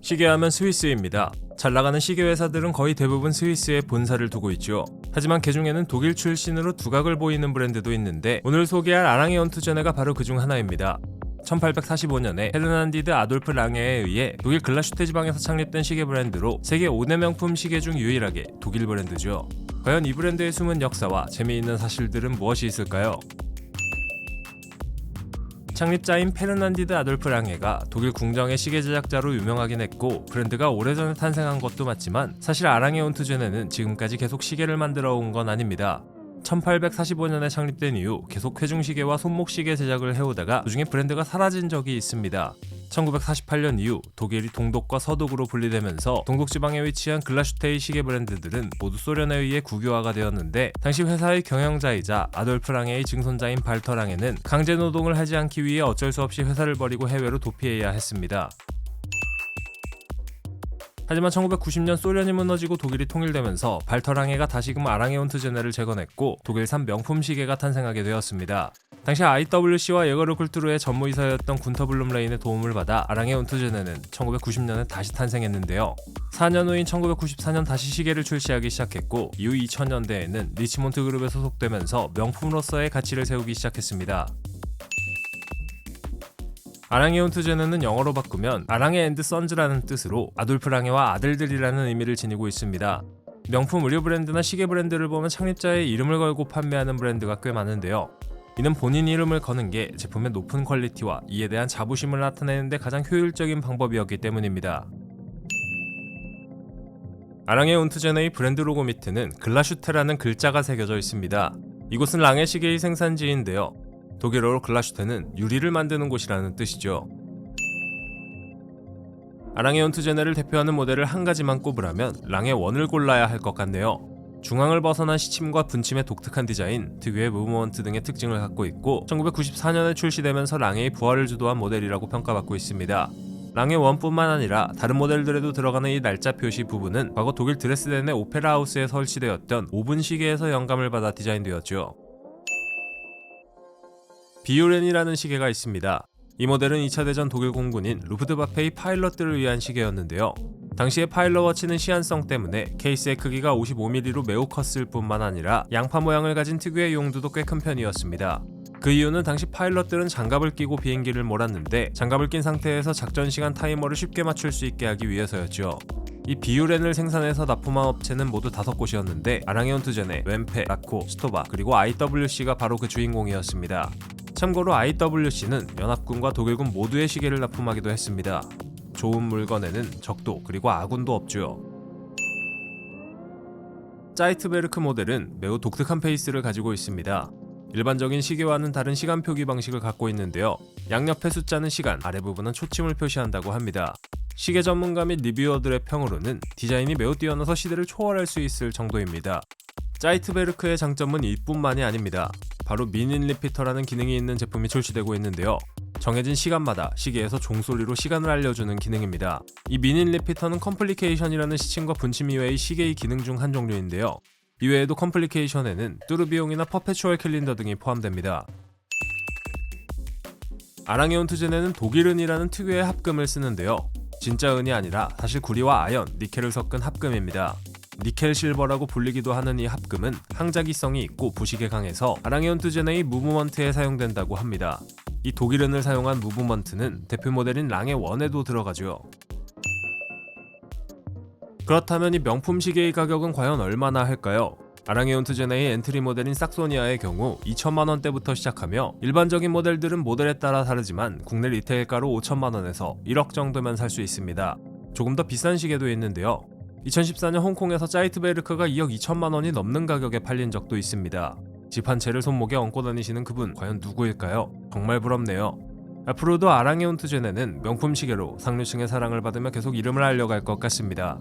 시계하면 스위스입니다. 잘 나가는 시계 회사들은 거의 대부분 스위스에 본사를 두고 있죠. 하지만 그 중에는 독일 출신으로 두각을 보이는 브랜드도 있는데 오늘 소개할 아랑에 온투제네가 바로 그 중 하나입니다. 1845년에 페르난디드 아돌프 랑에에 의해 독일 글라슈테 지방에서 창립된 시계 브랜드로 세계 5대 명품 시계 중 유일하게 독일 브랜드죠. 과연 이 브랜드의 숨은 역사와 재미있는 사실들은 무엇이 있을까요? 창립자인 페르난디드 아돌프 랑에가 독일 궁정의 시계 제작자로 유명하긴 했고 브랜드가 오래전에 탄생한 것도 맞지만 사실 아랑에 온투제네는 지금까지 계속 시계를 만들어 온 건 아닙니다. 1845년에 창립된 이후 계속 회중시계와 손목시계 제작을 해오다가 그중에 브랜드가 사라진 적이 있습니다. 1948년 이후 독일이 동독과 서독으로 분리되면서 동독 지방에 위치한 글라슈테의 시계 브랜드들은 모두 소련에 의해 국유화가 되었는데 당시 회사의 경영자이자 아돌프 랑에의 증손자인 발터 랑에는 강제 노동을 하지 않기 위해 어쩔 수 없이 회사를 버리고 해외로 도피해야 했습니다. 하지만 1990년 소련이 무너지고 독일이 통일되면서 발터 랑에가 다시금 아랑에 온투제네를 재건했고 독일산 명품 시계가 탄생하게 되었습니다. 당시 IWC와 예거르 쿨투르의 전무이사였던 군터 블룸레인의 도움을 받아 아랑에 온투제네는 1990년에 다시 탄생했는데요. 4년 후인 1994년 다시 시계를 출시하기 시작했고 이후 2000년대에는 리치몬트 그룹에 소속되면서 명품으로서의 가치를 세우기 시작했습니다. 아랑에 온투제네는 영어로 바꾸면 아랑에 앤드 선즈라는 뜻으로 아돌프 랑에와 아들들이라는 의미를 지니고 있습니다. 명품 의류 브랜드나 시계 브랜드를 보면 창립자의 이름을 걸고 판매하는 브랜드가 꽤 많은데요. 이는 본인 이름을 거는 게 제품의 높은 퀄리티와 이에 대한 자부심을 나타내는 데 가장 효율적인 방법이었기 때문입니다. 아랑에 온투제네의 브랜드 로고 밑에는 글라슈테라는 글자가 새겨져 있습니다. 이곳은 랑에 시계의 생산지인데요. 독일어로 글라슈테는 유리를 만드는 곳이라는 뜻이죠. 아랑에 온투제네를 대표하는 모델을 한 가지만 꼽으라면 랑에 원을 골라야 할 것 같네요. 중앙을 벗어난 시침과 분침의 독특한 디자인, 특유의 무브먼트 등의 특징을 갖고 있고 1994년에 출시되면서 랑에의 부활을 주도한 모델이라고 평가받고 있습니다. 랑에 원뿐만 아니라 다른 모델들에도 들어가는 이 날짜 표시 부분은 과거 독일 드레스덴의 오페라 하우스에 설치되었던 5분 시계에서 영감을 받아 디자인되었죠. 비오렌이라는 시계가 있습니다. 이 모델은 2차 대전 독일 공군인 루프트와페의 파일럿들을 위한 시계였는데요. 당시의 파일럿 워치는 시한성 때문에 케이스의 크기가 55mm로 매우 컸을 뿐만 아니라 양파 모양을 가진 특유의 용도도 꽤 큰 편이었습니다. 그 이유는 당시 파일럿들은 장갑을 끼고 비행기를 몰았는데 장갑을 낀 상태에서 작전 시간 타이머를 쉽게 맞출 수 있게 하기 위해서였죠. 이 비오렌을 생산해서 납품한 업체는 모두 5곳이었는데 아랑에 온투제네, 웬페, 라코, 스토바 그리고 IWC가 바로 그 주인공이었습니다. 참고로 IWC는 연합군과 독일군 모두의 시계를 납품하기도 했습니다. 좋은 물건에는 적도 그리고 아군도 없죠. 짜이트베르크 모델은 매우 독특한 페이스를 가지고 있습니다. 일반적인 시계와는 다른 시간 표기 방식을 갖고 있는데요. 양옆의 숫자는 시간, 아래 부분은 초침을 표시한다고 합니다. 시계 전문가 및 리뷰어들의 평으로는 디자인이 매우 뛰어나서 시대를 초월할 수 있을 정도입니다. 짜이트베르크의 장점은 이뿐만이 아닙니다. 바로 미닌 리피터라는 기능이 있는 제품이 출시되고 있는데요. 정해진 시간마다 시계에서 종소리로 시간을 알려주는 기능입니다. 이 미닌 리피터는 컴플리케이션이라는 시침과 분침 이외의 시계의 기능 중 한 종류인데요. 이외에도 컴플리케이션에는 뚜르비용이나 퍼페추얼 캘린더 등이 포함됩니다. 아랑에 온투제네는 독일은이라는 특유의 합금을 쓰는데요. 진짜 은이 아니라 사실 구리와 아연, 니켈을 섞은 합금입니다. 니켈 실버라고 불리기도 하는 이 합금은 항자기성이 있고 부식에 강해서 아랑에 온투제네의 무브먼트에 사용된다고 합니다. 이 독일은을 사용한 무브먼트는 대표 모델인 랑에 원에도 들어가죠. 그렇다면 이 명품 시계의 가격은 과연 얼마나 할까요? 아랑에 온투제네의 엔트리 모델인 삭소니아의 경우 2천만원대부터 시작하며 일반적인 모델들은 모델에 따라 다르지만 국내 리테일가로 5천만원에서 1억 정도면 살 수 있습니다. 조금 더 비싼 시계도 있는데요. 2014년 홍콩에서 짜이트베르크가 2억 2천만원이 넘는 가격에 팔린 적도 있습니다. 집 한 채를 손목에 얹고 다니시는 그분 과연 누구일까요? 정말 부럽네요. 앞으로도 아랑에 온투제네는 명품 시계로 상류층의 사랑을 받으며 계속 이름을 알려갈 것 같습니다.